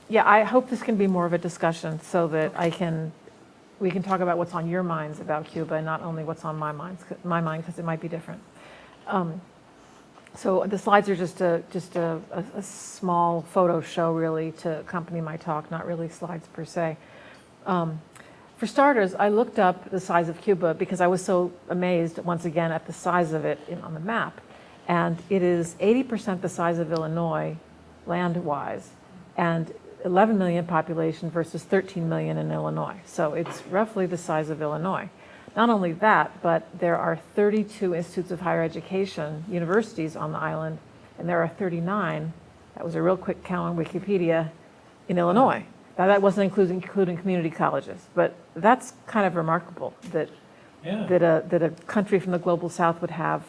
Yeah, I hope this can be more of a discussion so that we can talk about what's on your minds about Cuba and not only what's on my mind, because it might be different. So the slides are just a small photo show really to accompany my talk, not really slides per se. For starters, I looked up the size of Cuba because I was so amazed once again at the size of it on the map. And it is 80% the size of Illinois land-wise, and 11 million population versus 13 million in Illinois. So it's roughly the size of Illinois. Not only that, but there are 32 institutes of higher education, universities on the island, and there are 39, that was a real quick count on Wikipedia, in Illinois. Now that wasn't including community colleges, but that's kind of remarkable that, that a country from the global south would have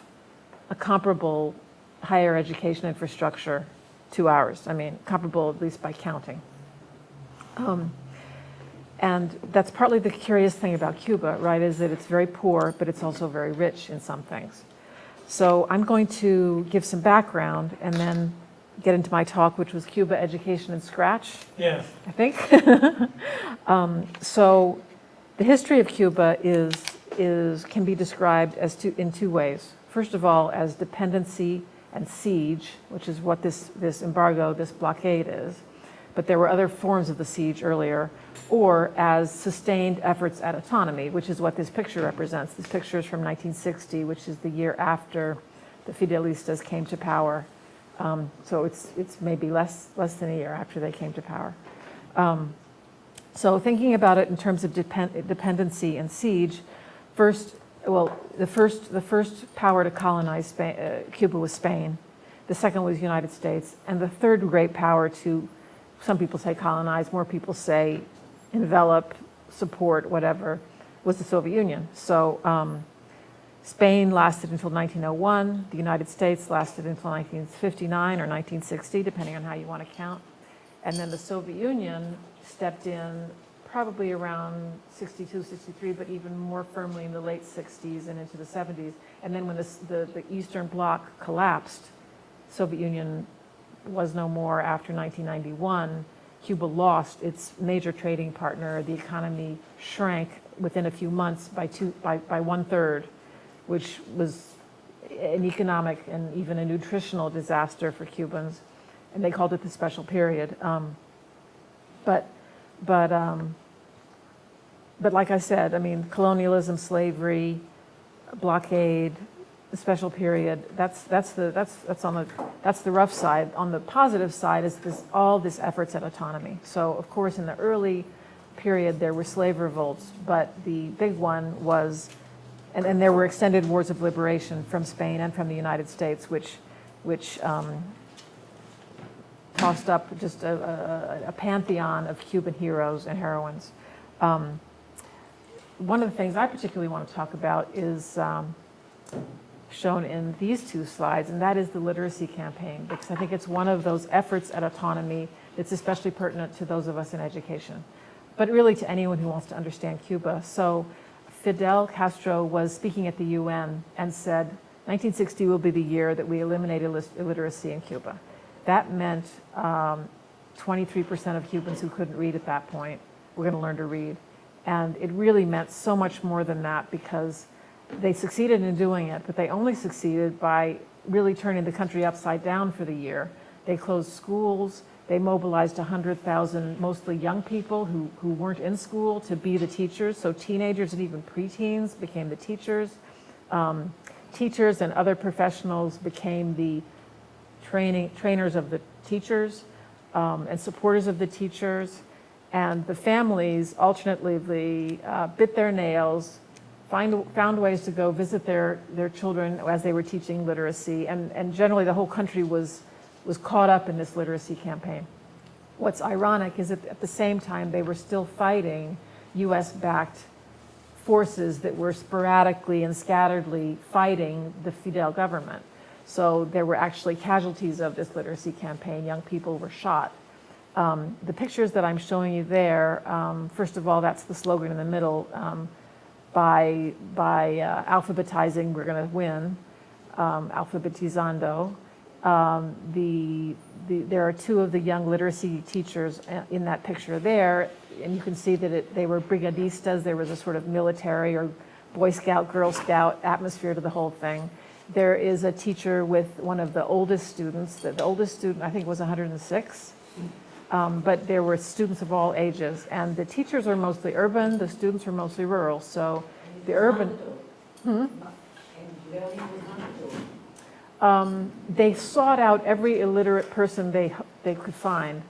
a comparable higher education infrastructure to ours. I mean, comparable at least by counting. And that's partly the curious thing about Cuba, right, is that it's very poor, but it's also very rich in some things. So I'm going to give some background and then get into my talk, which was Cuba Education and Scratch, yes, I think. So the history of Cuba can be described in two ways. First of all, as dependency and siege, which is what this embargo, this blockade is. But there were other forms of the siege earlier, or as sustained efforts at autonomy, which is what this picture represents. This picture is from 1960, which is the year after the Fidelistas came to power. So it's maybe less than a year after they came to power. So thinking about it in terms of dependency and siege, the first power to colonize Cuba was Spain. The second was the United States. And the third great power to, some people say colonize, more people say envelop, support, whatever, was the Soviet Union. So Spain lasted until 1901. The United States lasted until 1959 or 1960, depending on how you want to count. And then the Soviet Union stepped in probably around 62, 63, but even more firmly in the late 60s and into the 70s. And then when the Eastern Bloc collapsed, Soviet Union was no more after 1991. Cuba lost its major trading partner. The economy shrank within a few months by 1/3, which was an economic and even a nutritional disaster for Cubans. And they called it the special period. But like I said, I mean, colonialism, slavery, blockade, the special period, that's the rough side. On the positive side is all this efforts at autonomy. So of course in the early period there were slave revolts, but the big one was, and there were extended wars of liberation from Spain and from the United States, which tossed up just a pantheon of Cuban heroes and heroines. One of the things I particularly want to talk about is shown in these two slides, and that is the literacy campaign, because I think it's one of those efforts at autonomy that's especially pertinent to those of us in education, but really to anyone who wants to understand Cuba. So Fidel Castro was speaking at the UN and said, 1960 will be the year that we eliminate illiteracy in Cuba. That meant 23% of Cubans who couldn't read at that point were going to learn to read. And it really meant so much more than that, because they succeeded in doing it, but they only succeeded by really turning the country upside down for the year. They closed schools. They mobilized 100,000, mostly young people who weren't in school, to be the teachers. So teenagers and even preteens became the teachers. Teachers and other professionals became the trainers of the teachers and supporters of the teachers. And the families alternately bit their nails, found ways to go visit their children as they were teaching literacy, and generally the whole country was caught up in this literacy campaign. What's ironic is that at the same time they were still fighting US-backed forces that were sporadically and scatteredly fighting the Fidel government. So there were actually casualties of this literacy campaign. Young people were shot. The pictures that I'm showing you there, first of all, that's the slogan in the middle. By alphabetizing, we're going to win, alphabetizando. There are two of the young literacy teachers in that picture there, and you can see that they were brigadistas. There was a sort of military or Boy Scout, Girl Scout atmosphere to the whole thing. There is a teacher with one of the oldest students. The oldest student, I think, was 106. But there were students of all ages. And the teachers are mostly urban, the students are mostly rural. So the urban... They sought out every illiterate person they could find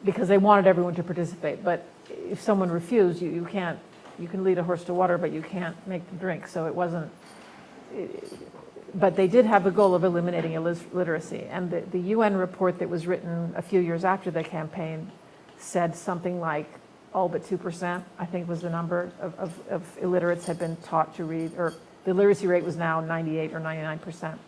because they wanted everyone to participate. But if someone refused, you can lead a horse to water, but you can't make them drink. So it wasn't... But they did have the goal of eliminating illiteracy. And the UN report that was written a few years after the campaign said something like all but 2%, I think was the number of illiterates had been taught to read, or the literacy rate was now 98 or 99%.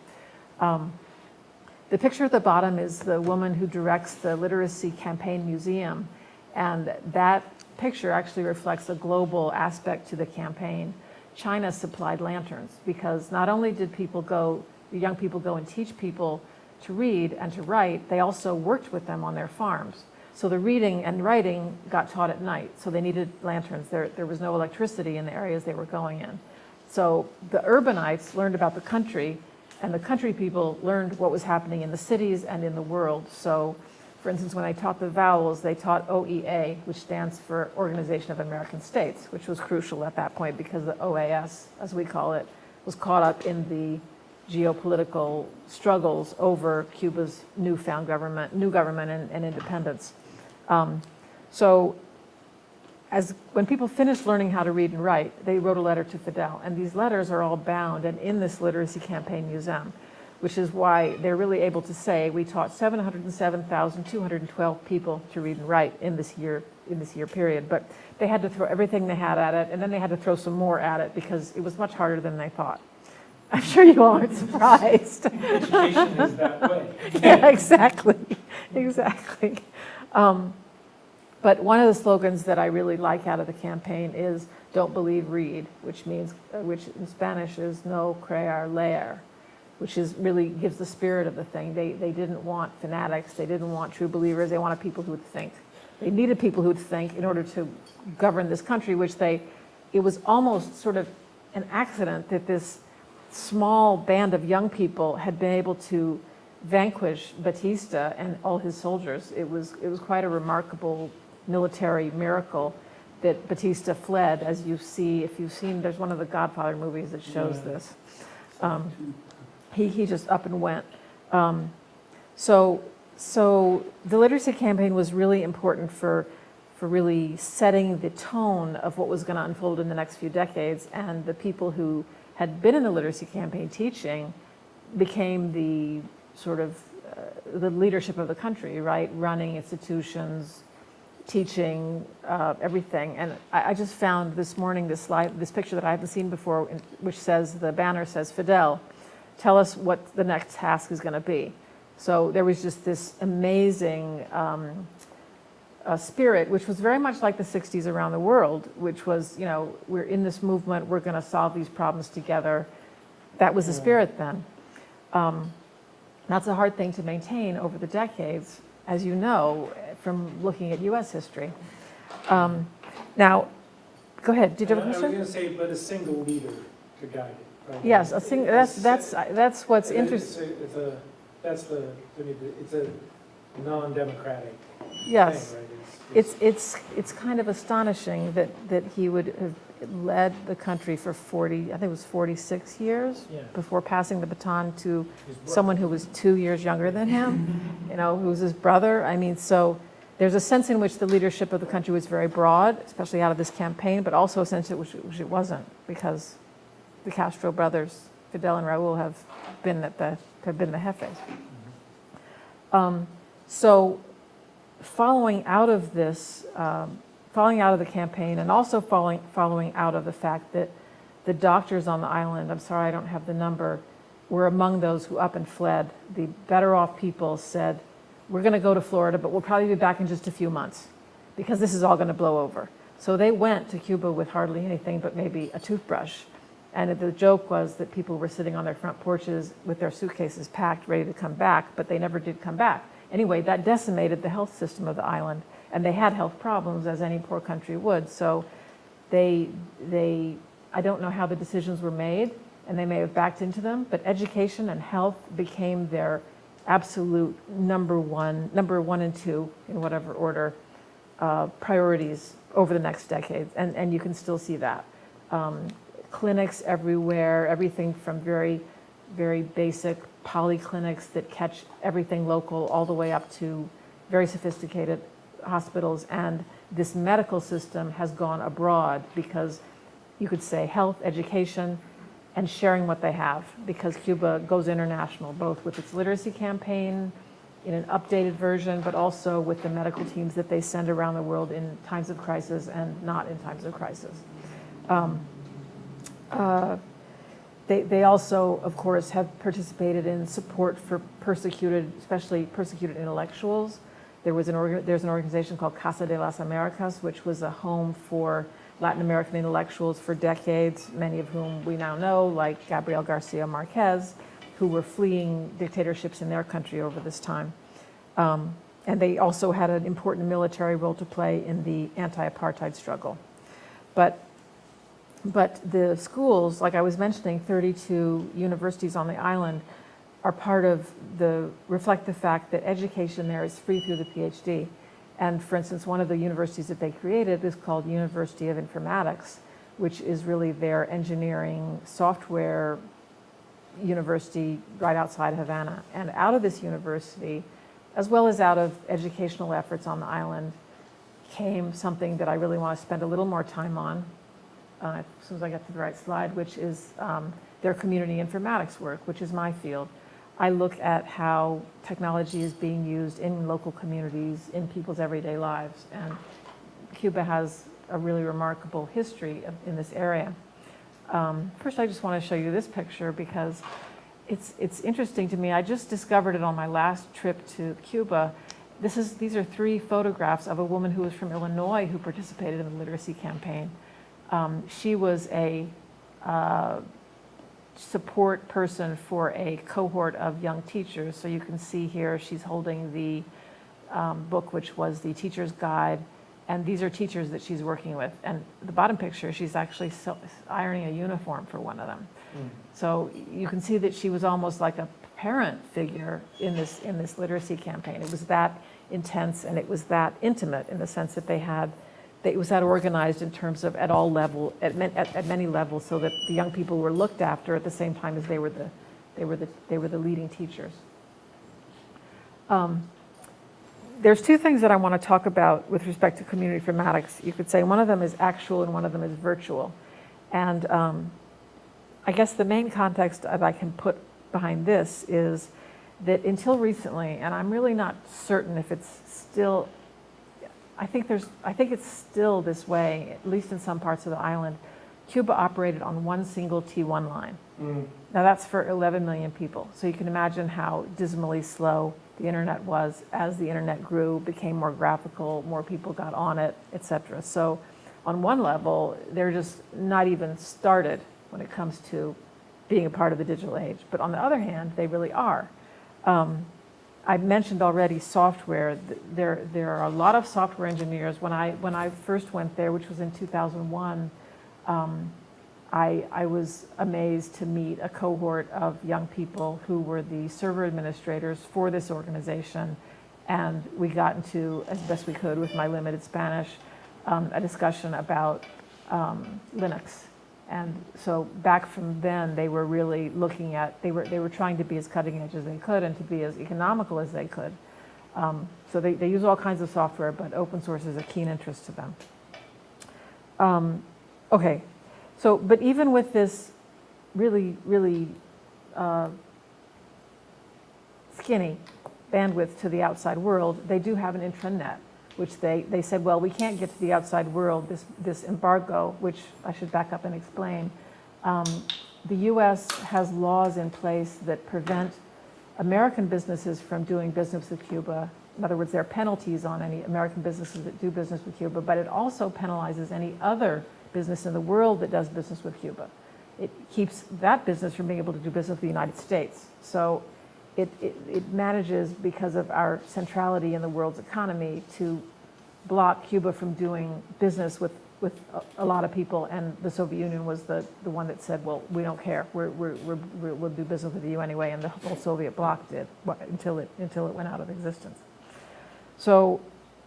The picture at the bottom is the woman who directs the Literacy Campaign Museum. And that picture actually reflects a global aspect to the campaign. China supplied lanterns because not only did young people go and teach people to read and to write, they also worked with them on their farms. So the reading and writing got taught at night, so they needed lanterns. There was no electricity in the areas they were going in. So the urbanites learned about the country, and the country people learned what was happening in the cities and in the world. So, for instance, when I taught the vowels, they taught OEA, which stands for Organization of American States, which was crucial at that point because the OAS, as we call it, was caught up in the geopolitical struggles over Cuba's new government and independence. So when people finished learning how to read and write, they wrote a letter to Fidel. And these letters are all bound and in this Literacy Campaign Museum, which is why they're really able to say we taught 707,212 people to read and write in this year period. But they had to throw everything they had at it, and then they had to throw some more at it because it was much harder than they thought. I'm sure you all aren't surprised. Education is that way. Yeah, exactly. But one of the slogans that I really like out of the campaign is "Don't believe, read," which in Spanish is "No creer, leer," which really gives the spirit of the thing. They didn't want fanatics. They didn't want true believers. They wanted people who would think. They needed people who would think in order to govern this country, it was almost sort of an accident that this small band of young people had been able to vanquish Batista and all his soldiers. It was quite a remarkable military miracle that Batista fled, as you see, if you've seen, there's one of the Godfather movies that shows this. He just up and went. So the literacy campaign was really important for really setting the tone of what was going to unfold in the next few decades, and the people who had been in the literacy campaign teaching became the sort of the leadership of the country, right? Running institutions, teaching, everything. And I just found this morning this picture that I haven't seen before, which says, the banner says, "Fidel, tell us what the next task is going to be." So there was just this amazing spirit, which was very much like the 60s around the world, which was, we're in this movement, we're going to solve these problems together. That was the spirit then. That's a hard thing to maintain over the decades, as you know, from looking at U.S. history. Now, go ahead. Did you have a question? I was going to say, but a single leader to guide it. Right? Yes, that's what's interesting. It's a non-democratic yes. thing, right? It's kind of astonishing that he would have led the country for 46 years before passing the baton to someone who was 2 years younger than him, who was his brother. I mean, so there's a sense in which the leadership of the country was very broad, especially out of this campaign, but also a sense in which it wasn't, because the Castro brothers, Fidel and Raul, have been the jefes. So following out of this, following out of the campaign, and also following out of the fact that the doctors on the island, I'm sorry I don't have the number, were among those who up and fled. The better off people said, we're going to go to Florida, but we'll probably be back in just a few months because this is all going to blow over. So they went to Cuba with hardly anything but maybe a toothbrush And the joke was that people were sitting on their front porches with their suitcases packed, ready to come back, but they never did come back. Anyway, that decimated the health system of the island, and they had health problems, as any poor country would. So I don't know how the decisions were made, and they may have backed into them, but education and health became their absolute number one and two, in whatever order, priorities over the next decade, and you can still see that. Clinics everywhere, everything from very, very basic polyclinics that catch everything local all the way up to very sophisticated hospitals. And this medical system has gone abroad because you could say health, education, and sharing what they have, because Cuba goes international, both with its literacy campaign in an updated version, but also with the medical teams that they send around the world in times of crisis and not in times of crisis. They also, of course, have participated in support for persecuted, especially persecuted intellectuals. There's an organization called Casa de las Americas, which was a home for Latin American intellectuals for decades, many of whom we now know, like Gabriel Garcia Marquez, who were fleeing dictatorships in their country over this time. And they also had an important military role to play in the anti-apartheid struggle. But the schools, like I was mentioning, 32 universities on the island are reflect the fact that education there is free through the PhD. And for instance, one of the universities that they created is called University of Informatics, which is really their engineering software university right outside Havana. And out of this university, as well as out of educational efforts on the island, came something that I really want to spend a little more time on, as soon as I get to the right slide, which is their community informatics work, which is my field. I look at how technology is being used in local communities, in people's everyday lives, and Cuba has a really remarkable history in this area. First, I just want to show you this picture because it's interesting to me. I just discovered it on my last trip to Cuba. These are 3 photographs of a woman who was from Illinois who participated in the literacy campaign. She was a support person for a cohort of young teachers. So you can see here she's holding the book, which was the teacher's guide. And these are teachers that she's working with. And the bottom picture, she's actually ironing a uniform for one of them. So you can see that she was almost like a parent figure in this literacy campaign. It was that intense and it was that intimate in the sense that it was that organized in terms of at many levels, so that the young people were looked after at the same time as they were the leading teachers. There's 2 things that I want to talk about with respect to community informatics. You could say one of them is actual and one of them is virtual. And I guess the main context that I can put behind this is that until recently, and I'm really not certain if it's still, I think it's still this way, at least in some parts of the island, Cuba operated on one single T1 line. Now that's for 11 million people. So you can imagine how dismally slow the internet was as the internet grew, became more graphical, more people got on it, etc. So on one level, they're just not even started when it comes to being a part of the digital age. But on the other hand, they really are. I mentioned already software. There are a lot of software engineers. When I first went there, which was in 2001, I was amazed to meet a cohort of young people who were the server administrators for this organization. And we got into, as best we could with my limited Spanish, a discussion about Linux. And so back from then, they were really looking at, they were trying to be as cutting edge as they could and to be as economical as they could. So they use all kinds of software, but open source is a keen interest to them. Okay, so, but even with this really, really skinny bandwidth to the outside world, they do have an intranet, which they said, well, we can't get to the outside world, this embargo, which I should back up and explain. The US has laws in place that prevent American businesses from doing business with Cuba. In other words, there are penalties on any American businesses that do business with Cuba, but it also penalizes any other business in the world that does business with Cuba. it keeps that business from being able to do business with the United States. So it manages, because of our centrality in the world's economy, to block Cuba from doing business with a lot of people, and the Soviet Union was the one that said, well, we don't care, we'll do business with you anyway, and the whole Soviet bloc did until it went out of existence. So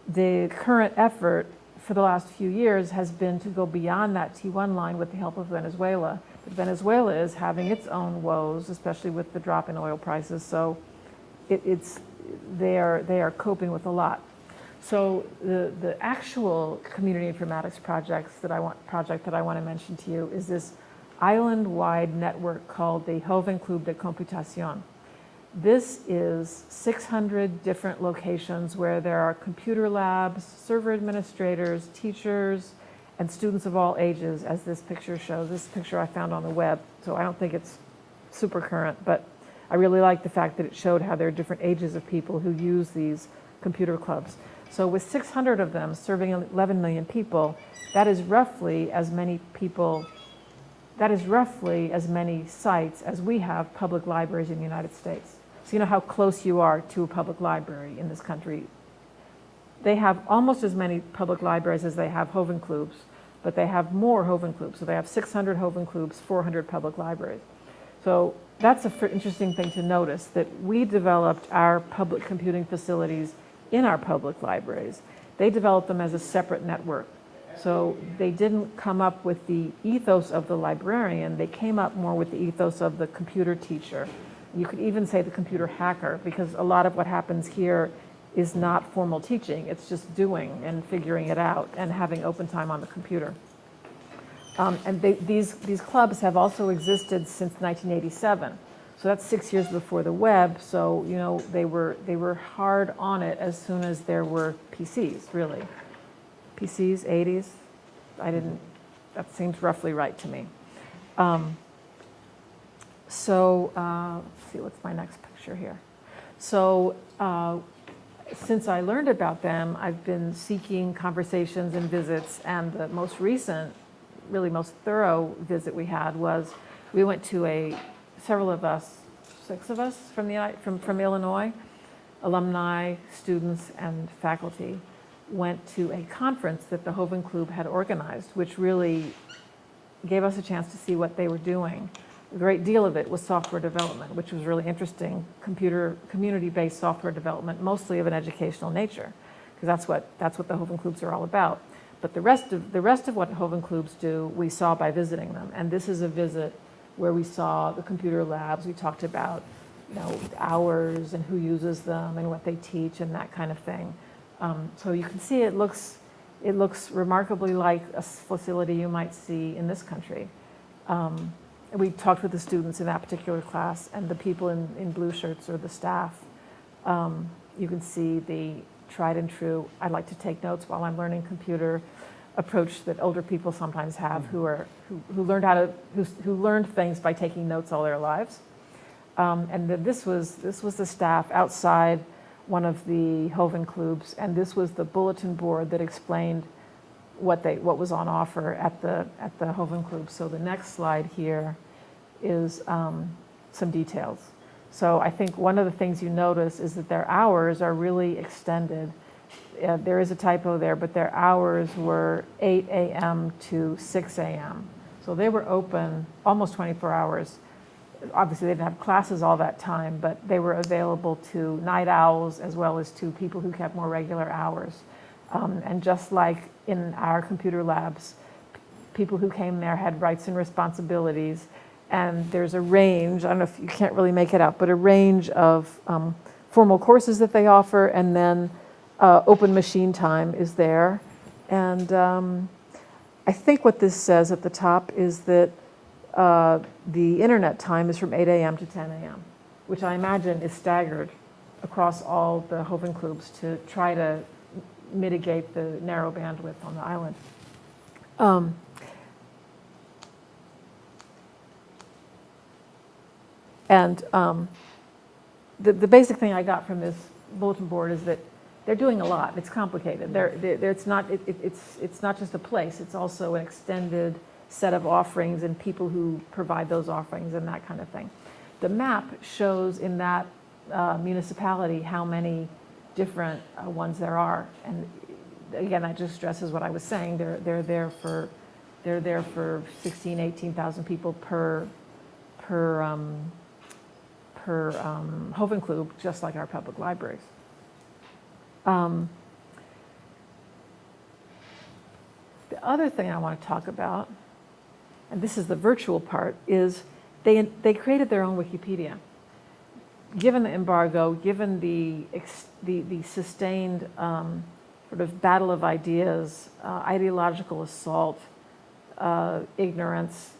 the current effort for the last few years has been to go beyond that T1 line with the help of Venezuela. But Venezuela is having its own woes, especially with the drop in oil prices, so they are coping with a lot. So the actual community informatics project that I want to mention to you is this island-wide network called the Joven Club de Computación. This is 600 different locations where there are computer labs, server administrators, teachers, and students of all ages, as this picture shows. This picture I found on the web, so I don't think it's super current, but I really like the fact that it showed how there are different ages of people who use these computer clubs. So with 600 of them serving 11 million people, that is roughly as many sites as we have public libraries in the United States. So you know how close you are to a public library in this country. They have almost as many public libraries as they have Joven Clubs, but they have more Joven Clubs. So they have 600 Joven Clubs, 400 public libraries. So that's an interesting thing to notice, that we developed our public computing facilities in our public libraries. They developed them as a separate network. So they didn't come up with the ethos of the librarian, they came up more with the ethos of the computer teacher. You could even say the computer hacker, because a lot of what happens here is not formal teaching, it's just doing and figuring it out and having open time on the computer. And these clubs have also existed since 1987. So that's 6 years before the web, so you know they were hard on it as soon as there were PCs, really. PCs, 80s, that seems roughly right to me. Let's see, what's my next picture here? So since I learned about them, I've been seeking conversations and visits, and the most recent, really most thorough visit we had was, we went to several of us, 6 of us from Illinois, alumni, students, and faculty, went to a conference that the Joven Club had organized, which really gave us a chance to see what they were doing. A great deal of it was software development, which was really interesting, community-based software development, mostly of an educational nature, because that's what the Joven Clubs are all about. But the rest of what Joven Clubs do, we saw by visiting them, and this is a visit where we saw the computer labs. We talked about, hours and who uses them and what they teach and that kind of thing. So you can see it looks remarkably like a facility you might see in this country. We talked with the students in that particular class, and the people in blue shirts are the staff. You can see the tried and true, I like to take notes while I'm learning computer approach that older people sometimes have, who learned things by taking notes all their lives. And this was the staff outside one of the Joven Clubs, and this was the bulletin board that explained what was on offer at the Joven Club. So the next slide here is some details. So I think one of the things you notice is that their hours are really extended. There is a typo there, but their hours were 8 a.m. to 6 a.m. So they were open almost 24 hours. Obviously, they didn't have classes all that time, but they were available to night owls as well as to people who kept more regular hours. And just like in our computer labs, people who came there had rights and responsibilities. And there's a range, I don't know if you can't really make it out, but a range of formal courses that they offer, and then open machine time is there. And I think what this says at the top is that the internet time is from 8 a.m. to 10 a.m., which I imagine is staggered across all the Joven Clubs to try to mitigate the narrow bandwidth on the island. The basic thing I got from this bulletin board is that they're doing a lot. It's complicated. It's not just a place. It's also an extended set of offerings and people who provide those offerings and that kind of thing. The map shows in that municipality how many different ones there are. And again, that just stresses what I was saying. They're there for 16, 18,000 people per Hovenklub, just like our public libraries. The other thing I want to talk about, and this is the virtual part, is they created their own Wikipedia. Given the embargo, given the sustained sort of battle of ideas, ideological assault, ignorance,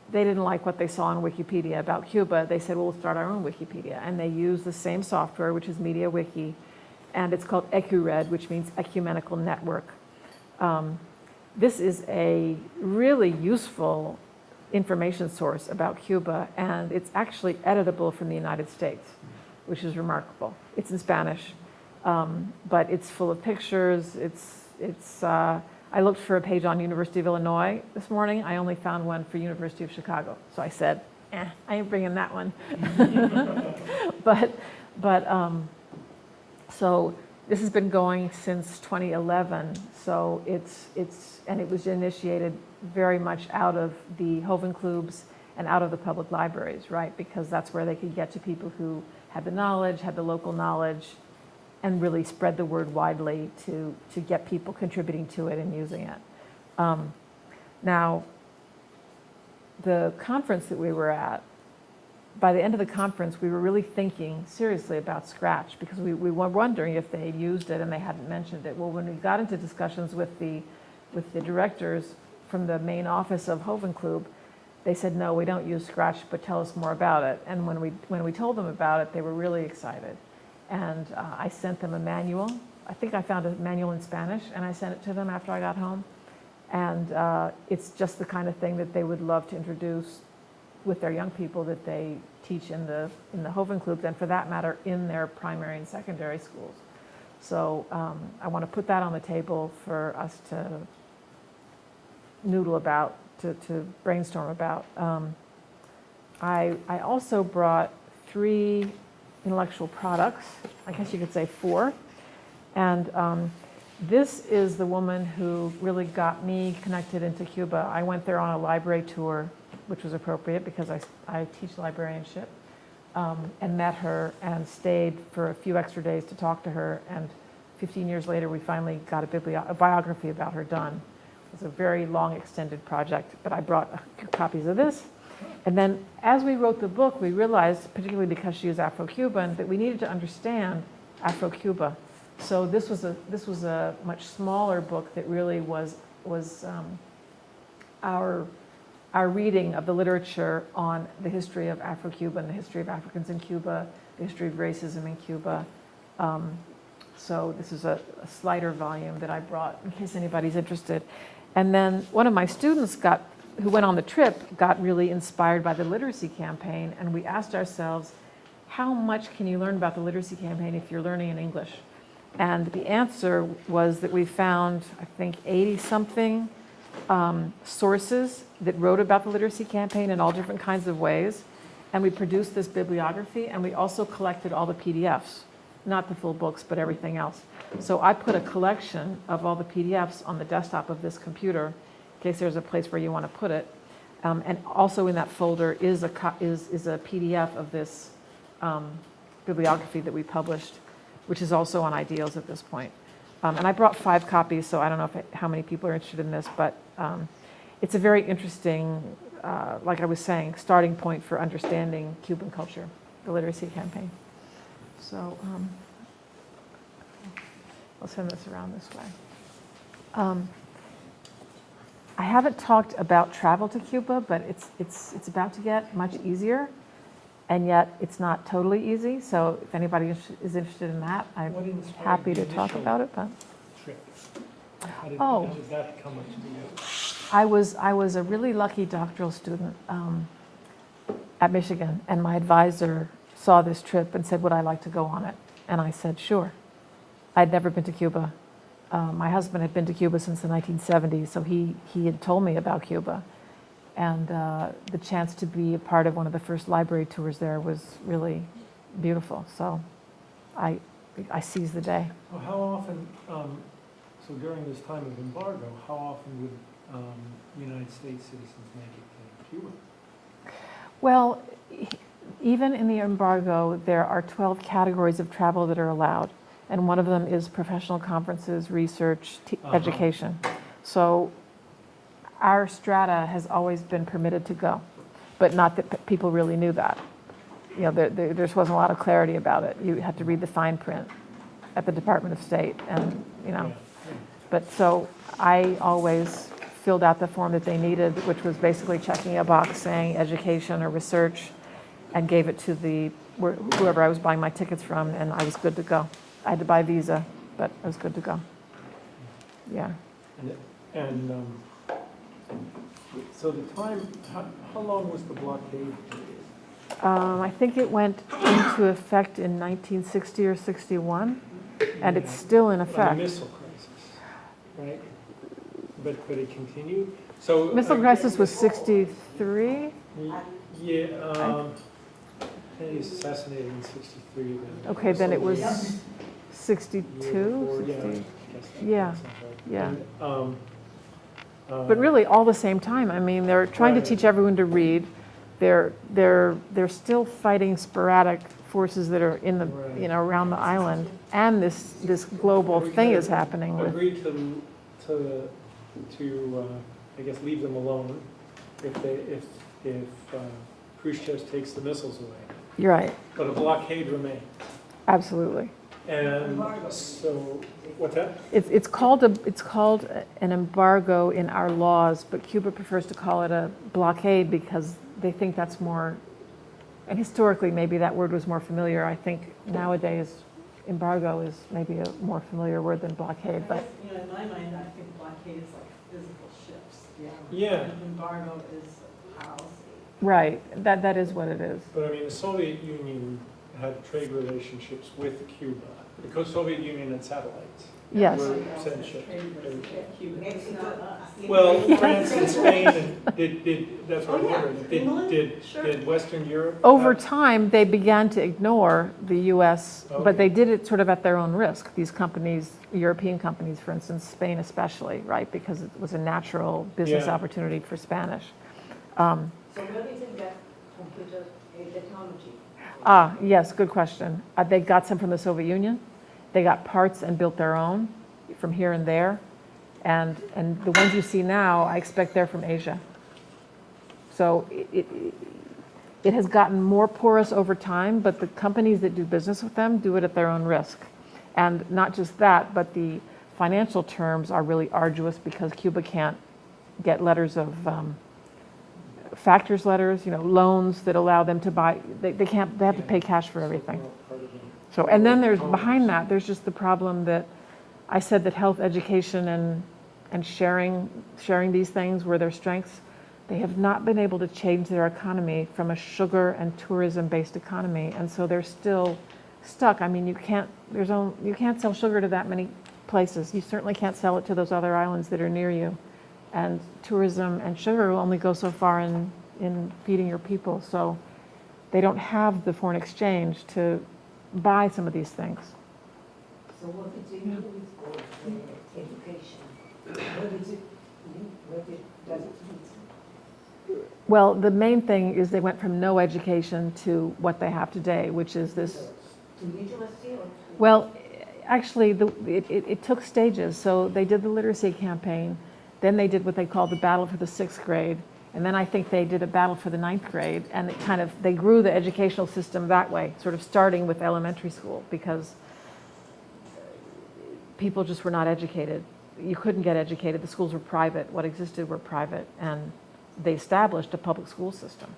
they didn't like what they saw on Wikipedia about Cuba. They said, well, we'll start our own Wikipedia. And they use the same software, which is MediaWiki, and it's called EcuRed, which means Ecumenical Network. This is a really useful information source about Cuba, and it's actually editable from the United States, which is remarkable. It's in Spanish, but it's full of pictures. I looked for a page on University of Illinois this morning. I only found one for University of Chicago. So I said, I ain't bringing that one. So this has been going since 2011. So and it was initiated very much out of the Hovenklubs and out of the public libraries, right? Because that's where they could get to people who had the knowledge, had the local knowledge, and really spread the word widely to get people contributing to it and using it. Now, the conference that we were at, by the end of the conference, we were really thinking seriously about Scratch, because we were wondering if they had used it and they hadn't mentioned it. Well, when we got into discussions with the directors from the main office of Hovenklub, they said, no, we don't use Scratch, but tell us more about it. And when we told them about it, they were really excited. And I sent them a manual. I think I found a manual in Spanish, and I sent it to them after I got home. And it's just the kind of thing that they would love to introduce with their young people that they teach in the Hovenklubs, and for that matter, in their primary and secondary schools. So I want to put that on the table for us to noodle about, to brainstorm about. I also brought 3 intellectual products, I guess you could say 4. And this is the woman who really got me connected into Cuba. I went there on a library tour, which was appropriate because I teach librarianship, and met her and stayed for a few extra days to talk to her. And 15 years later, we finally got a biography about her done. It was a very long, extended project, but I brought copies of this. And then as we wrote the book, we realized, particularly because she is Afro-Cuban, that we needed to understand Afro-Cuba. So this was a much smaller book that really was our reading of the literature on the history of Afro-Cuban, the history of Africans in Cuba, the history of racism in Cuba. So this is a slighter volume that I brought in case anybody's interested. And then one of my students who went on the trip got really inspired by the literacy campaign, and we asked ourselves, how much can you learn about the literacy campaign if you're learning in English? And the answer was that we found, I think, 80-something sources that wrote about the literacy campaign in all different kinds of ways. And we produced this bibliography, and we also collected all the PDFs, not the full books, but everything else. So I put a collection of all the PDFs on the desktop of this computer, in case there's a place where you want to put it. And also in that folder is a PDF of this bibliography that we published, which is also on Ideals at this point. And I brought 5 copies, so I don't know how many people are interested in this, but it's a very interesting, like I was saying, starting point for understanding Cuban culture, the literacy campaign. So I'll send this around this way. I haven't talked about travel to Cuba, but it's about to get much easier, and yet it's not totally easy. So if anybody is interested in that, I'm happy to talk about it. But Trip. How did that come into you? I was a really lucky doctoral student at Michigan, and my advisor saw this trip and said, would I like to go on it? And I said, sure. I'd never been to Cuba. My husband had been to Cuba since the 1970s, so he had told me about Cuba. And the chance to be a part of one of the first library tours there was really beautiful. So I seized the day. Well, how often, so during this time of embargo, how often would United States citizens make it to Cuba? Well, even in the embargo, there are 12 categories of travel that are allowed. And one of them is professional conferences, research, education. So our strata has always been permitted to go, but not that people really knew that. You know, there just wasn't a lot of clarity about it. You had to read the fine print at the Department of State, and you know. But so I always filled out the form that they needed, which was basically checking a box saying education or research, and gave it to whoever I was buying my tickets from, and I was good to go. I had to buy a visa, but I was good to go. Yeah. And so the time, how long was the blockade period? I think it went into effect in 1960 or 61, and it's still in The effect. missile crisis, right? But it continued? So Missile crisis was 63. Yeah, he was assassinated in 63. Then. Okay, then it was 62, 60. Yeah, yeah. But really all the same time. I mean, they're trying to teach everyone to read. They're still fighting sporadic forces that are in the around the island, and this global thing is happening. Agreed to I guess leave them alone if Khrushchev takes the missiles away. You're right. But a blockade remains. Absolutely. And so, what's that? It's called an embargo in our laws, but Cuba prefers to call it a blockade because they think that's more, and historically maybe that word was more familiar. I think nowadays embargo is maybe a more familiar word than blockade. But you know, in my mind, I think blockade is like physical ships. Yeah. And embargo is policy. right, that is what it is. But I mean, the Soviet Union had trade relationships with Cuba. The Soviet Union had satellites. Yes. Were sent ships. Cuba, it's not us. Well, France and Spain did that's what I wondered. Did Western Europe? Over time, they began to ignore the U.S., but they did it sort of at their own risk. These companies, European companies, for instance, Spain especially, right, because it was a natural business opportunity for Spanish. So where did they get computer technology? Yes, good question. They got some from the Soviet Union. They got parts and built their own from here and there. And the ones you see now, I expect they're from Asia. So it has gotten more porous over time, but the companies that do business with them do it at their own risk. And not just that, but the financial terms are really arduous because Cuba can't get letters of factors letters, loans that allow them to buy. They have to pay cash for everything. So, and then there's behind that, there's just the problem that I said that health, education, and sharing these things were their strengths. They have not been able to change their economy from a sugar and tourism-based economy, and so they're still stuck. I mean, you can't sell sugar to that many places. You certainly can't sell it to those other islands that are near you. And tourism and sugar will only go so far in feeding your people. So they don't have the foreign exchange to buy some of these things. So what did they do with education? Does it mean? Well, the main thing is they went from no education to what they have today, which is this. To literacy or to? Well, actually, it took stages. So they did the literacy campaign. Then they did what they called the battle for the 6th grade. And then I think they did a battle for the 9th grade. And they grew the educational system that way, sort of starting with elementary school, because people just were not educated. You couldn't get educated. The schools were private. What existed were private. And they established a public school system,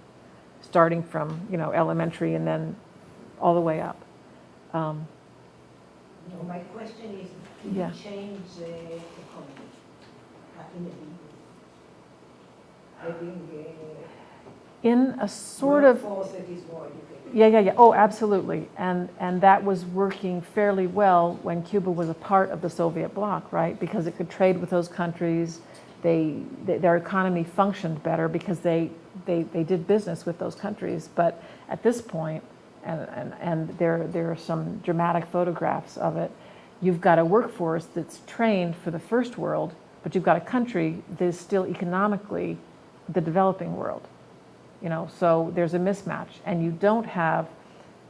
starting from, elementary and then all the way up. No, my question is, can Yeah. you change the economy? In a sort of, workforce that is more educated. yeah. Oh, absolutely. And that was working fairly well when Cuba was a part of the Soviet bloc, right? Because it could trade with those countries. their economy functioned better because they did business with those countries. But at this point, and there are some dramatic photographs of it, you've got a workforce that's trained for the first world, but you've got a country that is still economically the developing world. So there's a mismatch, and you don't have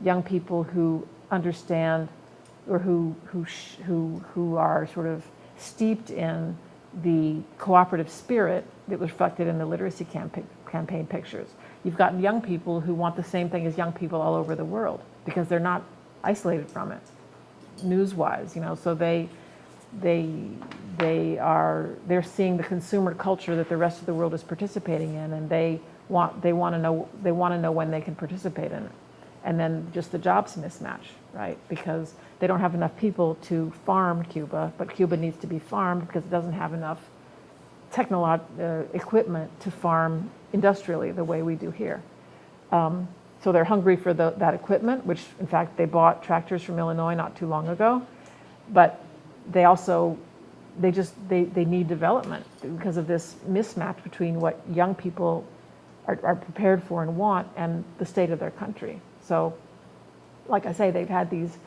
young people who understand or who are sort of steeped in the cooperative spirit that was reflected in the literacy campaign pictures. You've got young people who want the same thing as young people all over the world because they're not isolated from it, news-wise. So they're seeing the consumer culture that the rest of the world is participating in, and they want to know when they can participate in it. And then just the jobs mismatch, right? Because they don't have enough people to farm Cuba, but Cuba needs to be farmed because it doesn't have enough equipment to farm industrially the way we do here. So they're hungry for that equipment, which in fact they bought tractors from Illinois not too long ago, but they also they need development because of this mismatch between what young people are prepared for and want and the state of their country. So, like I say, they've had these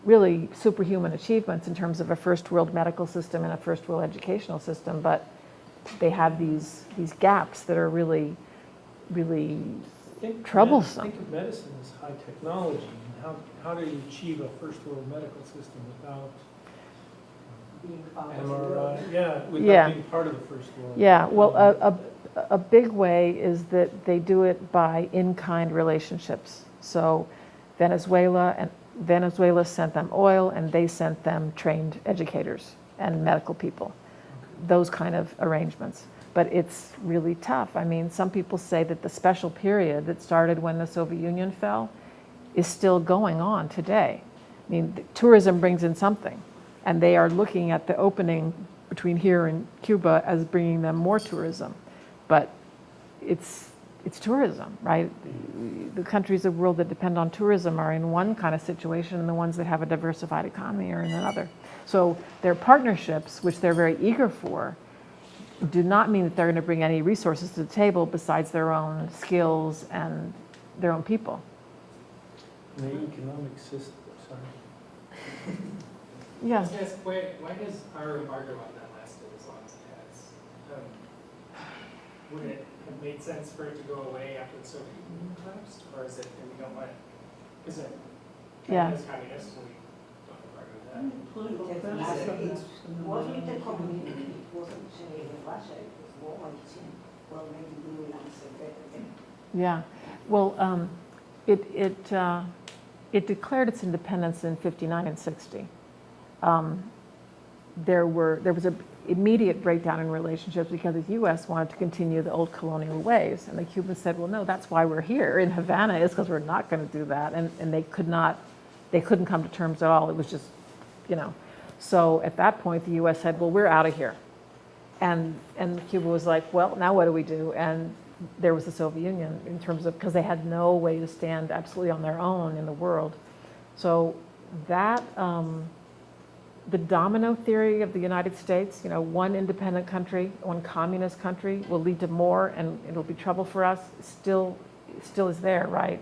really superhuman achievements in terms of a first world medical system and a first world educational system, but they have these gaps that are really, really troublesome. Think of medicine as high technology, and how do you achieve a first world medical system without Being followed. MRI? Without Yeah. being part of the first world. Yeah, well, a big way is that they do it by in-kind relationships. So Venezuela sent them oil, and they sent them trained educators and medical people. Those kind of arrangements. But it's really tough. I mean, some people say that the special period that started when the Soviet Union fell is still going on today. I mean, tourism brings in something, and they are looking at the opening between here and Cuba as bringing them more tourism. But it's tourism, right? The countries of the world that depend on tourism are in one kind of situation, and the ones that have a diversified economy are in another. So their partnerships, which they're very eager for, do not mean that they're going to bring any resources to the table besides their own skills and their own people. And the economic system, sorry. Yeah. I was gonna ask, why has our embargo on that lasted as long as it has? Would it have made sense for it to go away after the Soviet Union collapsed, or is it, and we don't want it, is it? Yeah. As communists, we don't embargo that. Political It pressure. wasn't the community, it wasn't Russia, it was more like, well, maybe we will answer better. Yeah. Well, it declared its independence in 59 and 60. There was an immediate breakdown in relationships because the U.S. wanted to continue the old colonial ways, and the Cubans said, "Well, no, that's why we're here in Havana, is because we're not going to do that." And they couldn't come to terms at all. It was just, So at that point, the U.S. said, "Well, we're out of here," and Cuba was like, "Well, now what do we do?" And there was the Soviet Union in terms of, because they had no way to stand absolutely on their own in the world. So that. The domino theory of the United States, one independent country, one communist country will lead to more, and it'll be trouble for us, still is there, right?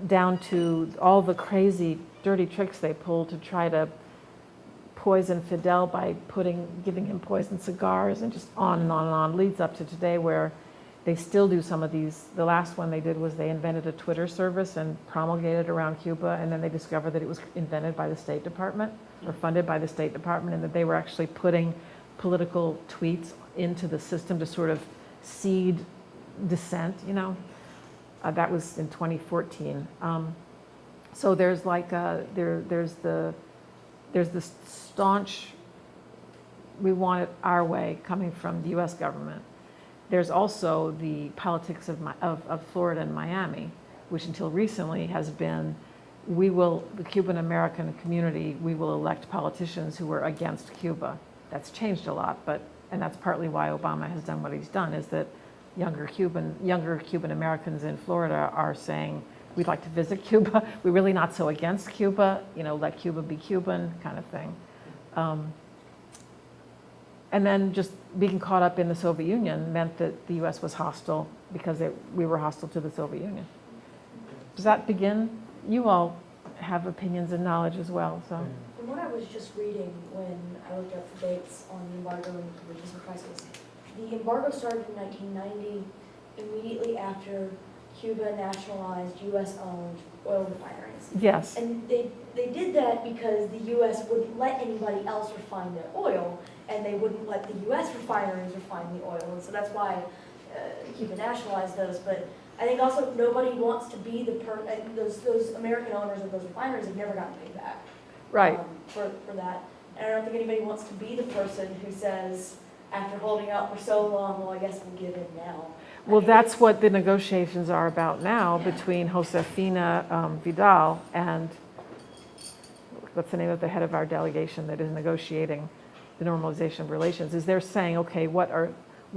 Down to all the crazy, dirty tricks they pulled to try to poison Fidel by giving him poisoned cigars, and just on and on and on, leads up to today where they still do some of these. The last one they did was they invented a Twitter service and promulgated it around Cuba, and then they discovered that it was invented by the State Department or funded by the State Department, and that they were actually putting political tweets into the system to sort of seed dissent, That was in 2014. So there's like there's the staunch, we want it our way coming from the U.S. government. There's also the politics of Florida and Miami, which until recently has been, the Cuban American community, we will elect politicians who are against Cuba. That's changed a lot, and that's partly why Obama has done what he's done, is that younger Cuban Americans in Florida are saying, we'd like to visit Cuba. We're really not so against Cuba, let Cuba be Cuban kind of thing. And then just being caught up in the Soviet Union meant that the US was hostile because we were hostile to the Soviet Union. Does that begin? You all have opinions and knowledge as well, so. From what I was just reading when I looked up the dates on the embargo and the recent crisis, the embargo started in 1990, immediately after Cuba nationalized US-owned oil refineries. Yes, And they did that because the US wouldn't let anybody else refine their oil, and they wouldn't let the US refineries refine the oil, and so that's why Cuba nationalized those. But I think also nobody wants to be those American owners of those refineries have never gotten paid back. right. For that. And I don't think anybody wants to be the person who says, after holding out for so long, well, I guess we'll give in now. Well, that's what the negotiations are about now between Josefina Vidal and, what's the name of the head of our delegation that is negotiating the normalization of relations, is they're saying, okay, what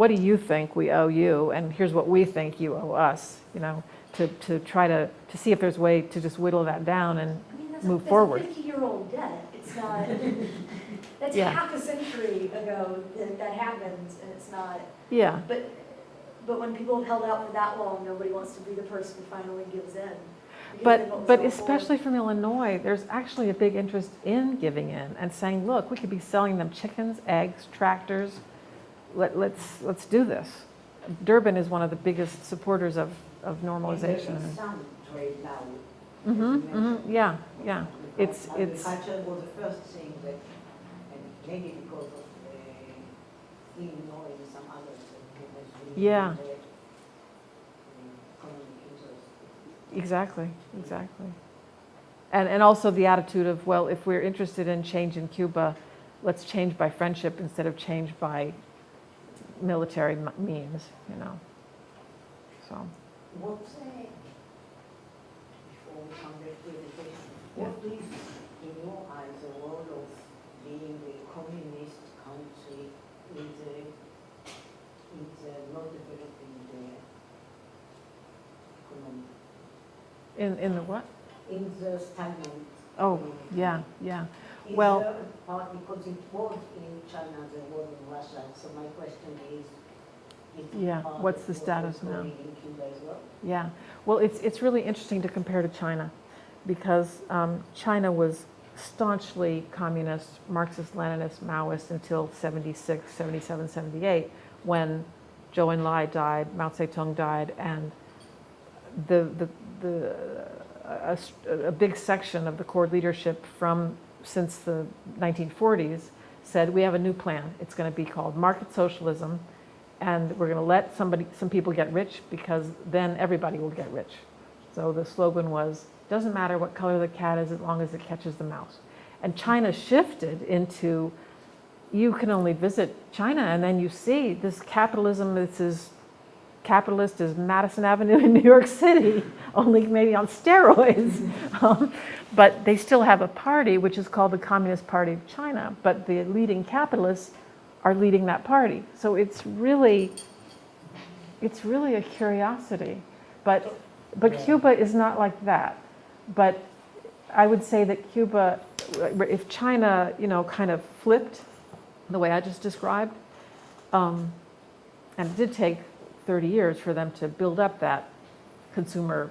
do you think we owe you, and here's what we think you owe us, you know, to try to see if there's a way to just whittle that down and I mean, move forward. That's a 50-year-old debt. It's not, that's Yeah. half a century ago that happened, and it's not, Yeah, but when people have held out for that long, nobody wants to be the person who finally gives in. because they won't but go especially forward. from Illinois, there's actually a big interest in giving in and saying, look, we could be selling them chickens, eggs, tractors. Let's do this. Durban is one of the biggest supporters of normalization. And some trade now. Yeah, yeah. It's Agriculture was the first thing that, and maybe because of Illinois and some others, that was really Yeah. the economic interest. exactly. And also the attitude of, well, if we're interested in change in Cuba, let's change by friendship instead of change by military means, you know. So, What, before we come back to education, what is, in your eyes, the role of being a communist country in not developing the economy? in the what? In the stagnant. Oh, yeah. Is Well- there a part, because it was in China, there was in Russia, so my question is it Yeah, part what's of the what status is now? going in Cuba as well? Yeah, well, it's really interesting to compare to China because China was staunchly communist, Marxist-Leninist, Maoist until 76, 77, 78, when Zhou Enlai died, Mao Zedong died, and a big section of the core leadership since the 1940s said, we have a new plan. It's going to be called market socialism, and we're going to let some people get rich because then everybody will get rich. So the slogan was, doesn't matter what color the cat is as long as it catches the mouse. And China shifted into, you can only visit China and then you see this capitalism that's as capitalist as Madison Avenue in New York City, only maybe on steroids. But they still have a party which is called the Communist Party of China, but the leading capitalists are leading that party. So it's really a curiosity. But Cuba is not like that. But I would say that Cuba, if China, kind of flipped the way I just described, and it did take 30 years for them to build up that consumer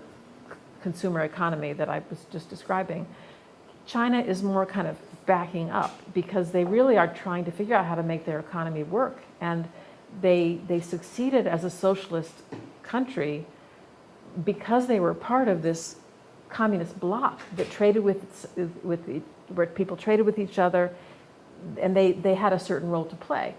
economy that I was just describing. China is more kind of backing up because they really are trying to figure out how to make their economy work. And they succeeded as a socialist country because they were part of this communist bloc that traded where people traded with each other, and they had a certain role to play.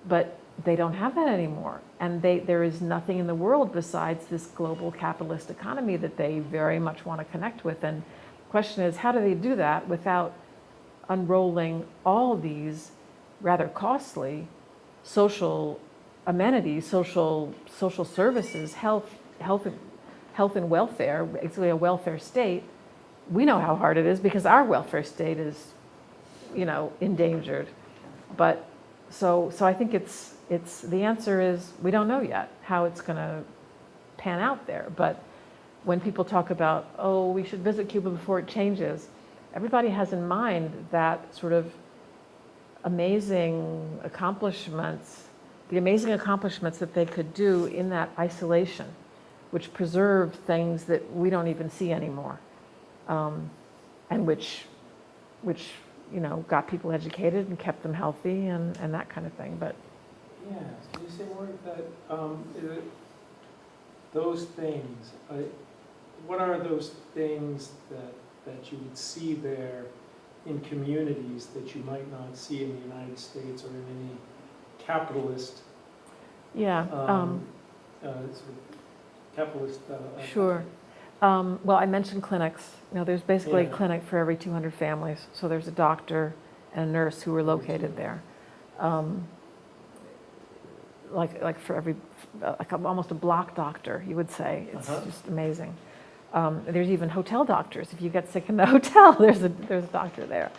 But they don't have that anymore. And there is nothing in the world besides this global capitalist economy that they very much want to connect with. And the question is, how do they do that without unrolling all these rather costly social amenities, social services, health and welfare, basically a welfare state? We know how hard it is because our welfare state is, endangered. But so I think it's the answer is we don't know yet how it's going to pan out there. But when people talk about, oh, we should visit Cuba before it changes, everybody has in mind that sort of amazing accomplishments, the amazing accomplishments that they could do in that isolation, which preserved things that we don't even see anymore, and which got people educated and kept them healthy and that kind of thing. But Yeah, so you say more that those things, what are those things that you would see there in communities that you might not see in the United States or in any capitalist, yeah, capitalist? sure. Well, I mentioned clinics. There's basically a Yeah. clinic for every 200 families. So there's a doctor and a nurse who are located there. Like for every, like almost a block doctor, you would say. It's just amazing. There's even hotel doctors. If you get sick in the hotel, there's a doctor there.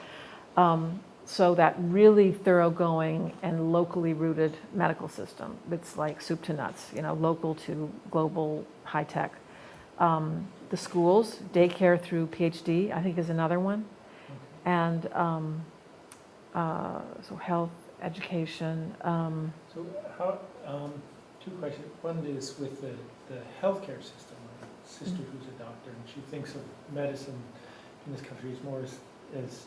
So that really thoroughgoing and locally rooted medical system. It's like soup to nuts, local to global high tech. The schools, daycare through PhD, I think is another one. And so health, education. So how, two questions. One is with the healthcare system. My sister who's a doctor, and she thinks of medicine in this country as more as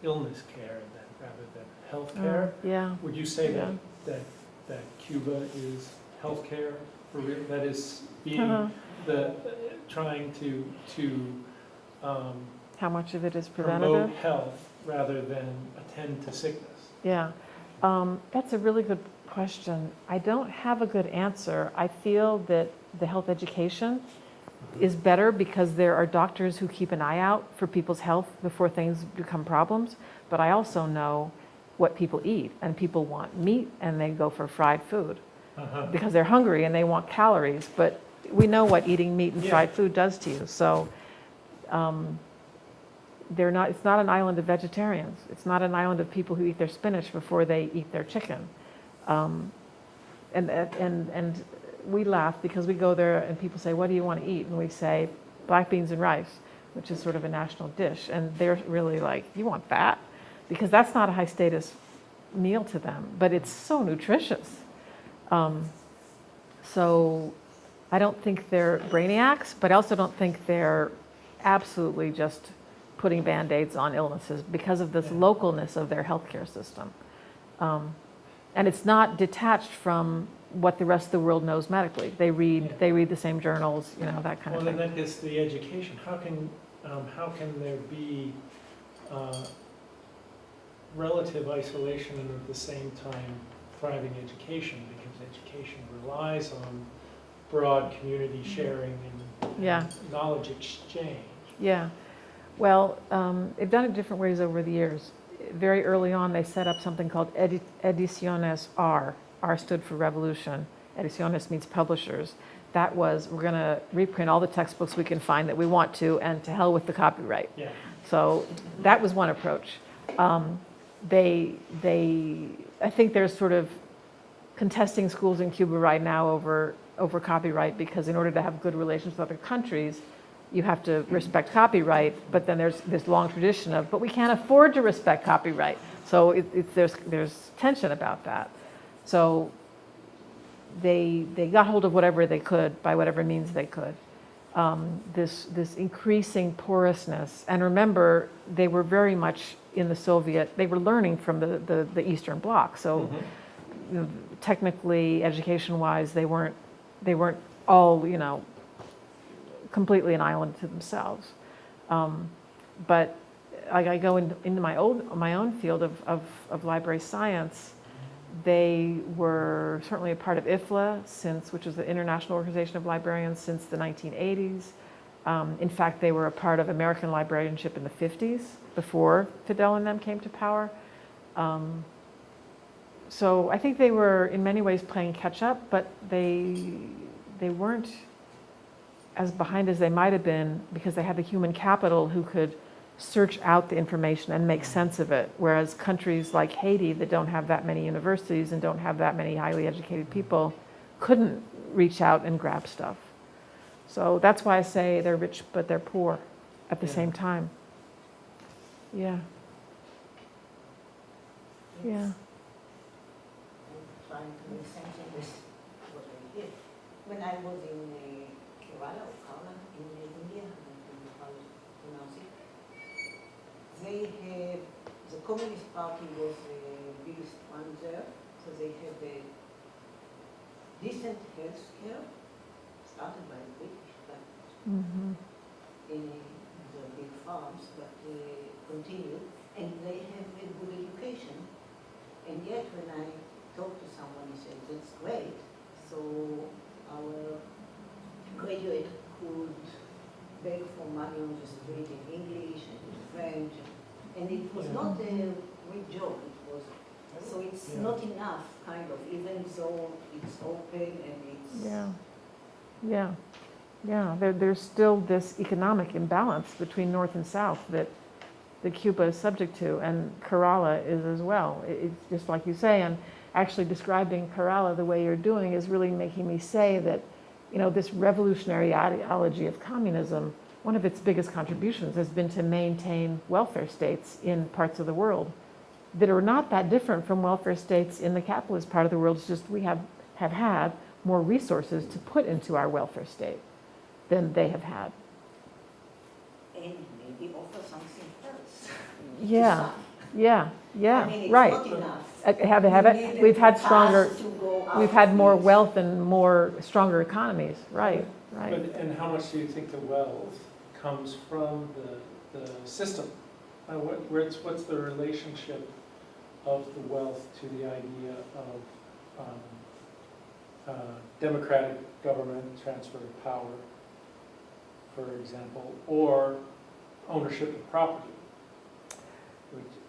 illness care rather than health care. Yeah. Would you say Yeah. that Cuba is healthcare for real? That is being trying to How much of it is promote preventative? health rather than attend to sickness? Yeah. That's a really good question. I don't have a good answer. I feel that the health education is better because there are doctors who keep an eye out for people's health before things become problems. But I also know what people eat, and people want meat and they go for fried food because they're hungry and they want calories. But we know what eating meat and fried food does to you. So it's not an island of vegetarians. It's not an island of people who eat their spinach before they eat their chicken. And we laugh because we go there and people say, what do you want to eat? And we say, black beans and rice, which is sort of a national dish. And they're really like, you want that? Because that's not a high status meal to them, but it's so nutritious. So I don't think they're brainiacs, but I also don't think they're absolutely just putting Band-Aids on illnesses because of this localness of their healthcare system. And it's not detached from what the rest of the world knows medically. They read the same journals, that kind of thing. Well, and that is the education. How can there be relative isolation and at the same time thriving education? Because education relies on broad community sharing and knowledge exchange. Yeah. Well, they've done it different ways over the years. Very early on, they set up something called Ediciones R. R stood for revolution. Ediciones means publishers. That was, we're going to reprint all the textbooks we can find that we want to, and to hell with the copyright. Yeah. So that was one approach. I think there's sort of contesting schools in Cuba right now over copyright, because in order to have good relations with other countries, you have to respect copyright, but then there's this long tradition of, but we can't afford to respect copyright. So there's tension about that. So they got hold of whatever they could by whatever means they could. This increasing porousness, and remember, they were very much in the Soviet. They were learning from the Eastern Bloc. So technically, education-wise, they weren't all completely an island to themselves. But I go into my own field of library science. They were certainly a part of IFLA, which was the International Organization of Librarians, since the 1980s. In fact, they were a part of American librarianship in the 50s, before Fidel and them came to power. So I think they were in many ways playing catch up, but they weren't as behind as they might have been, because they had the human capital who could search out the information and make sense of it. Whereas countries like Haiti, that don't have that many universities and don't have that many highly educated people, couldn't reach out and grab stuff. So that's why I say they're rich, but they're poor at the same time. Yeah. Yeah. I'm trying to make sense of this, what I hear. When I was in Kerala, in India, I don't know how to pronounce it, they have, the Communist Party was the biggest one there, so they have a decent health care, started by the British, but Mhm. in the big farms, but continued, and they have a good education. And yet, when I talk to someone, he says, that's great, so our graduate could beg for money on the street in English and in French, and it was not a great job, it was, so it's not enough, kind of, even though it's open and it's... Yeah, yeah, yeah. There's still this economic imbalance between North and South that Cuba is subject to, and Kerala is as well. It's just like you say, and actually describing Kerala the way you're doing is really making me say that, you know, this revolutionary ideology of communism, one of its biggest contributions has been to maintain welfare states in parts of the world that are not that different from welfare states in the capitalist part of the world. It's just we have had more resources to put into our welfare state than they have had. And maybe offer something else. Yeah, yeah, yeah, I mean, it's right. not enough. Have it. We've had stronger, we've had more wealth. wealth and more stronger economies, right, right. But, and how much do you think the wealth comes from the system? What's the relationship of the wealth to the idea of democratic government, transfer of power, for example, or ownership of property?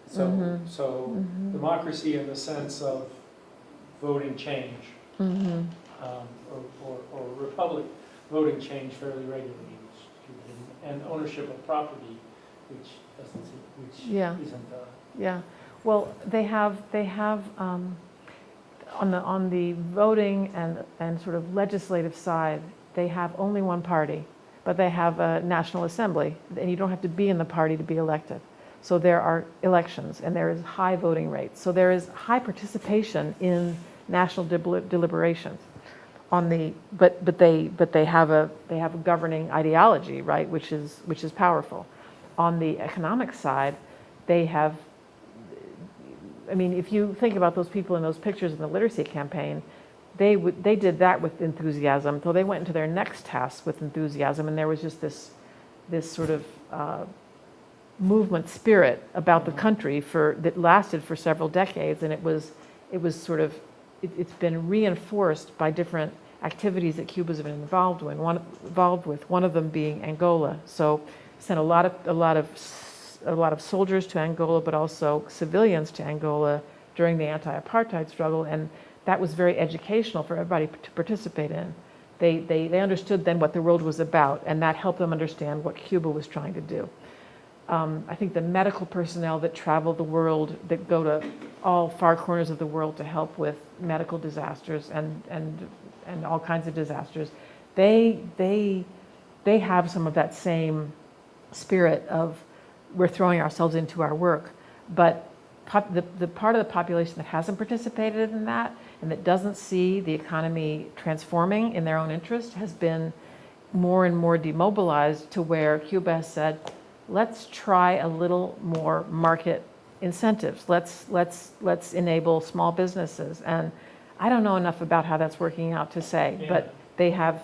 So, Mhm. so Mhm. democracy in the sense of voting change, Mhm. or republic, voting change fairly regularly, and ownership of property, which doesn't seem, which Yeah. isn't Yeah, well, they have on the voting and sort of legislative side, they have only one party, but they have a National Assembly, and you don't have to be in the party to be elected. So there are elections, and there is high voting rates. So there is high participation in national deliberations. But they have a governing ideology, right, which is powerful. On the economic side, they have. I mean, if you think about those people in those pictures in the literacy campaign, they did that with enthusiasm. So they went into their next task with enthusiasm, and there was just this sort of movement spirit about the country that lasted for several decades, and it was sort of it's been reinforced by different activities that Cuba's been involved with. One of them being Angola. So sent a lot of soldiers to Angola, but also civilians to Angola during the anti-apartheid struggle, and that was very educational for everybody to participate in. They understood then what the world was about, and that helped them understand what Cuba was trying to do. I think the medical personnel that travel the world, that go to all far corners of the world to help with medical disasters and all kinds of disasters, they have some of that same spirit of we're throwing ourselves into our work. But the part of the population that hasn't participated in that and that doesn't see the economy transforming in their own interest has been more and more demobilized, to where Cuba has said, let's try a little more market incentives. Let's enable small businesses. And I don't know enough about how that's working out to say, but they have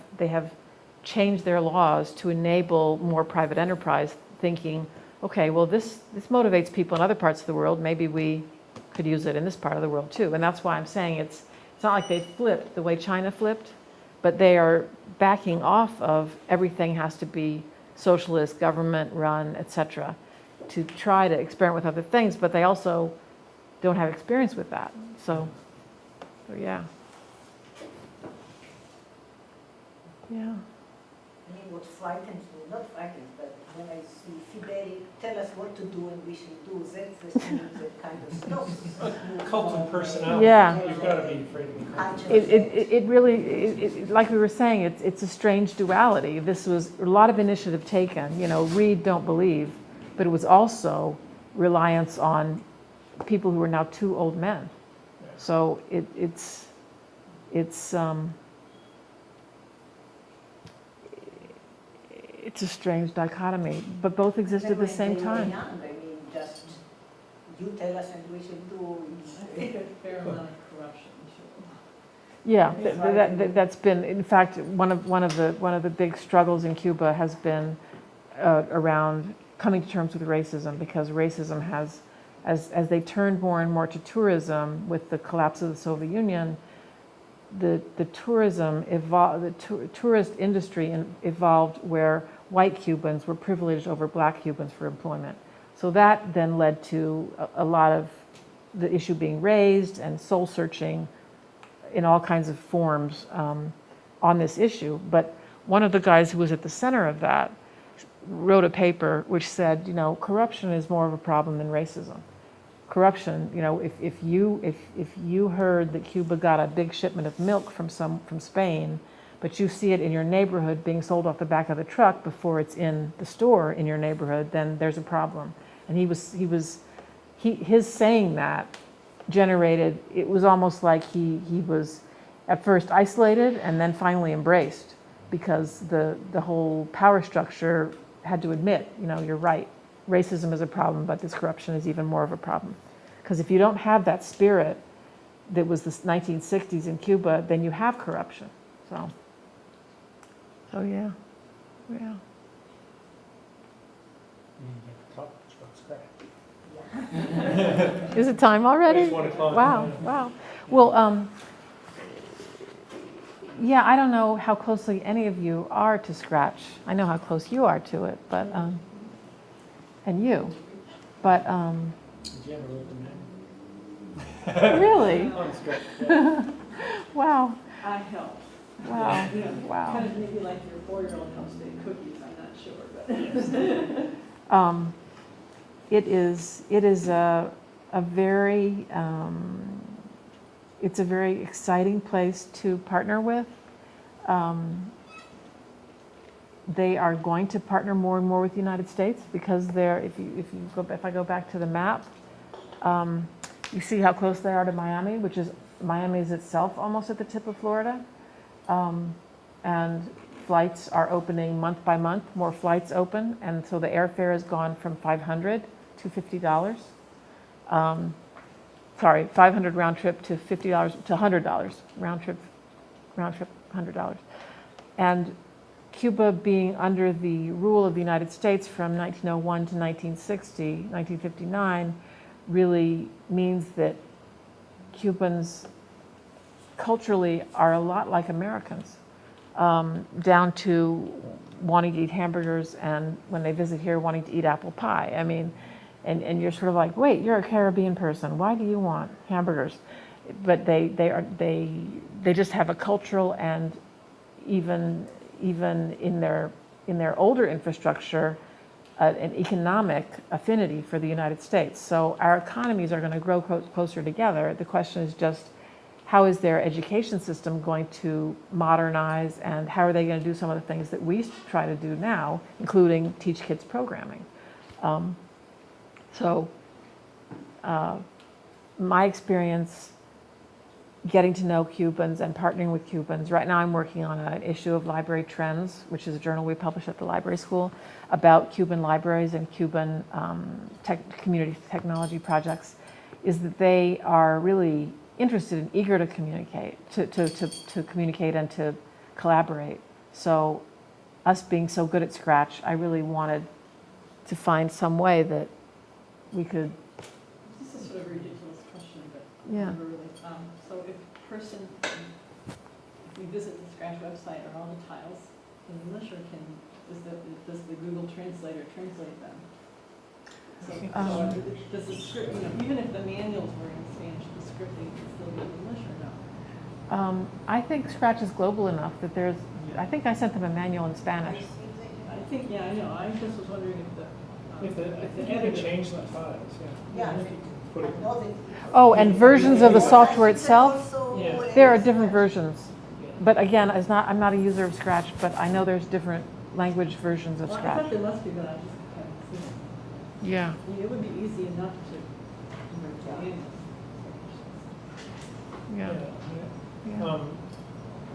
changed their laws to enable more private enterprise, thinking, okay, well, this motivates people in other parts of the world. Maybe we could use it in this part of the world too. And that's why I'm saying it's not like they flipped the way China flipped, but they are backing off of everything has to be socialist, government run, etc., to try to experiment with other things, but they also don't have experience with that. So yeah. Yeah. I mean, what frightens me, not frightens, but when I see Fidel tell us what to do and we should do, that's the thing that kind of stops. cult of personality. Yeah. You've got to be afraid of the cult. It really, like we were saying, it's a strange duality. This was a lot of initiative taken, read, don't believe, but it was also reliance on people who are now 2 old men. So it's a strange dichotomy, but both exist at the same time. Young, I mean, just you tell us and we should do. I think a fair amount of corruption, sure. Yeah, that's been, in fact, one of the big struggles in Cuba has been around coming to terms with racism, because racism has, as they turned more and more to tourism with the collapse of the Soviet Union, the tourism evolved, the tourist industry evolved where white Cubans were privileged over black Cubans for employment. So that then led to a lot of the issue being raised and soul searching in all kinds of forms on this issue. But one of the guys who was at the center of that wrote a paper which said, you know, corruption is more of a problem than racism. Corruption, you know, if you heard that Cuba got a big shipment of milk from Spain, but you see it in your neighborhood being sold off the back of the truck before it's in the store in your neighborhood, then there's a problem. And his saying that generated, it was almost like he was at first isolated and then finally embraced, because the whole power structure had to admit, you know, you're right, racism is a problem, but this corruption is even more of a problem. Because if you don't have that spirit that was the 1960s in Cuba, then you have corruption. So yeah. You get the top scratch. Is it time already? It's 1 o'clock. Wow. Well, yeah, I don't know how closely any of you are to Scratch. I know how close you are to it, but, and you. But, Did you ever look the man? really? On Scratch, yeah. Wow. I help. Wow. You know, Wow. kind of maybe like your 4-year-old helps bake cookies, I'm not sure, but. It is a very, it's a very exciting place to partner with. They are going to partner more and more with the United States, because they're, if I go back to the map, you see how close they are to Miami, which is, Miami is itself almost at the tip of Florida. And flights are opening month by month, more flights open, and so the airfare has gone from $500 to $50. Sorry, $500 round trip to $50 to $100 round trip $100. And Cuba being under the rule of the United States from 1901 to 1960, 1959, really means that Cubans culturally are a lot like Americans, down to wanting to eat hamburgers, and when they visit here, wanting to eat apple pie. I mean, and you're sort of like, wait, you're a Caribbean person. Why do you want hamburgers? But they just have a cultural and even in their older infrastructure, an economic affinity for the United States. So our economies are going to grow closer together. The question is just, how is their education system going to modernize, and how are they going to do some of the things that we try to do now, including teach kids programming? My experience getting to know Cubans and partnering with Cubans, right now I'm working on an issue of Library Trends, which is a journal we publish at the library school, about Cuban libraries and Cuban community technology projects, is that they are really interested and eager to communicate, to communicate and to collaborate. So us being so good at Scratch, I really wanted to find some way that we could. This is sort of a ridiculous question, but Yeah. never really. So if we visit the Scratch website, are all the tiles in English, or does the Google Translator translate them? So does the script, even if the manuals were in Spanish, the scripting can still be in English or no? I think Scratch is global enough that there's, I think I sent them a manual in Spanish. I think, yeah, I know. I just was wondering if the I think you can change the files, yeah. Yeah. You can put it, Oh, and versions of the software itself? Yeah. There are different versions. But again, I'm not a user of Scratch, but I know there's different language versions of well, I Scratch. thought there must be, but I just haven't seen it. Yeah. I mean, it would be easy enough to convert Yeah, yeah.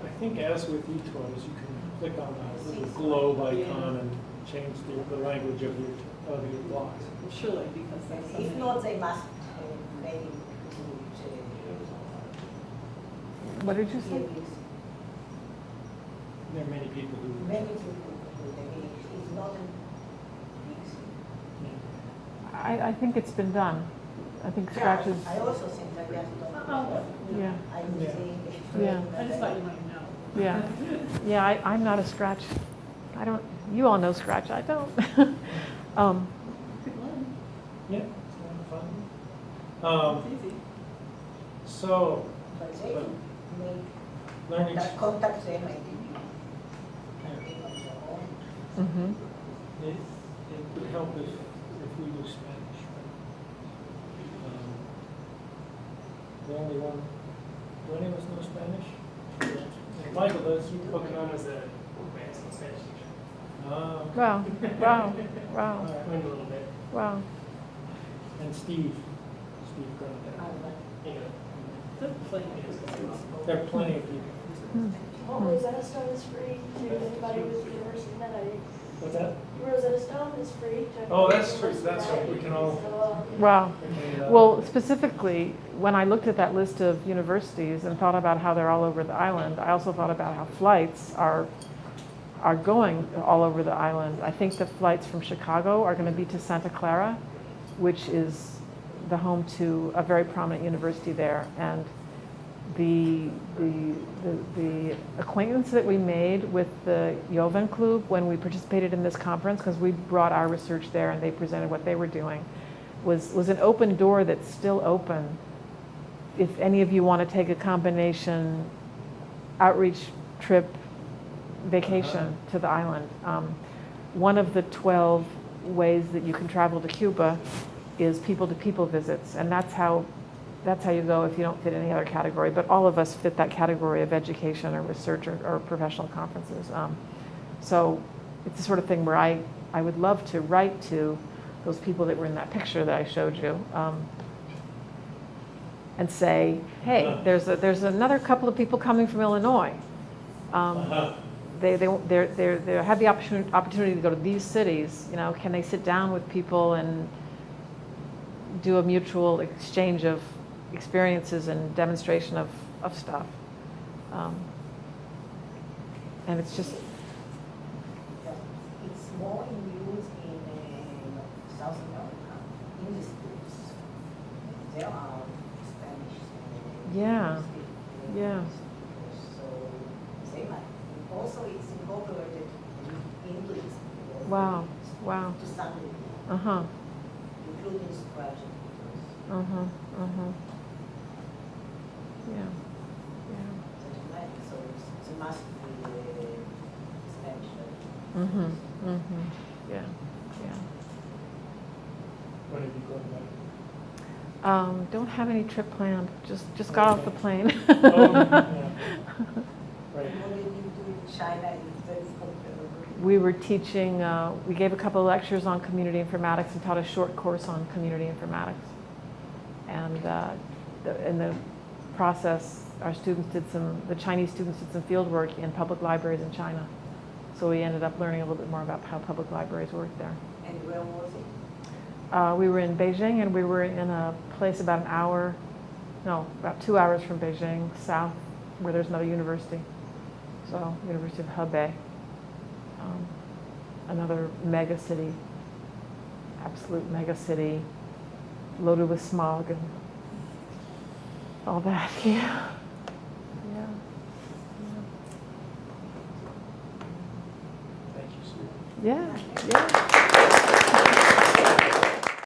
I think as with eToys, you can click on the little globe icon and change the language of your blocks. Surely, because there's so If many. not, they must make it What did you to say? There are many people who. many people do it. It's not a big thing. I think it's been done. I think Scratch is, I also think that we have to talk Oh, about it. yeah, I was Yeah. saying. Yeah. I just thought you might know. yeah. Yeah, I'm not a Scratch. I don't, you all know Scratch, I don't. Good one. Yeah, it's kind of fun. It's easy. So, But they But make learning. contact them and you can on your own. Mhm. It would help if we do Spanish, right? The only one, do any of us know Spanish? Michael does. My mom was a Spanish teacher. Ah, okay. Wow, wow, All wow, right. Learned a little bit. And wow. Steve Grant. You know, There's plenty of There are plenty of people. Rosetta Stone is free to anybody with university med. What's that? Rosetta Stone is free to. Oh, that's true, that's right, we can all. Wow. Okay, Well, specifically, when I looked at that list of universities and thought about how they're all over the island, I also thought about how flights are going all over the island. I think the flights from Chicago are going to be to Santa Clara, which is the home to a very prominent university there. And the acquaintance that we made with the Joven Club when we participated in this conference, because we brought our research there and they presented what they were doing, was an open door that's still open. If any of you want to take a combination outreach trip vacation to the island, one of the 12 ways that you can travel to Cuba is people-to-people visits, and that's how you go if you don't fit any other category. But all of us fit that category of education or research or professional conferences. So it's the sort of thing where I would love to write to those people that were in that picture that I showed you, and say, hey, there's another couple of people coming from Illinois. They have the opportunity to go to these cities. You know, can they sit down with people and do a mutual exchange of experiences and demonstration of stuff? And it's just, It's more in use in South America, in the schools. There are Spanish. Yeah, yeah. So they might. Also, it's incorporated in English. Wow, wow. To some degree, Uh-huh, including Scratch. uh-huh, uh-huh. Yeah, So it must be Spanish. yeah. Mm-hmm, mm-hmm. Yeah, yeah. When have you gone back? Don't have any trip planned. Just got off the plane. Oh, yeah. Right. What did you do in China? Is very comparable. We were teaching, we gave a couple of lectures on community informatics and taught a short course on community informatics. And in the process, our students the Chinese students did some field work in public libraries in China. So we ended up learning a little bit more about how public libraries work there. And where was it? We were in Beijing, and we were in a place about about 2 hours from Beijing, south, where there's another university. So, University of Hebei, another mega city, absolute mega city, loaded with smog and all that. Yeah. Yeah. Thank you, Sue. Yeah. Yeah.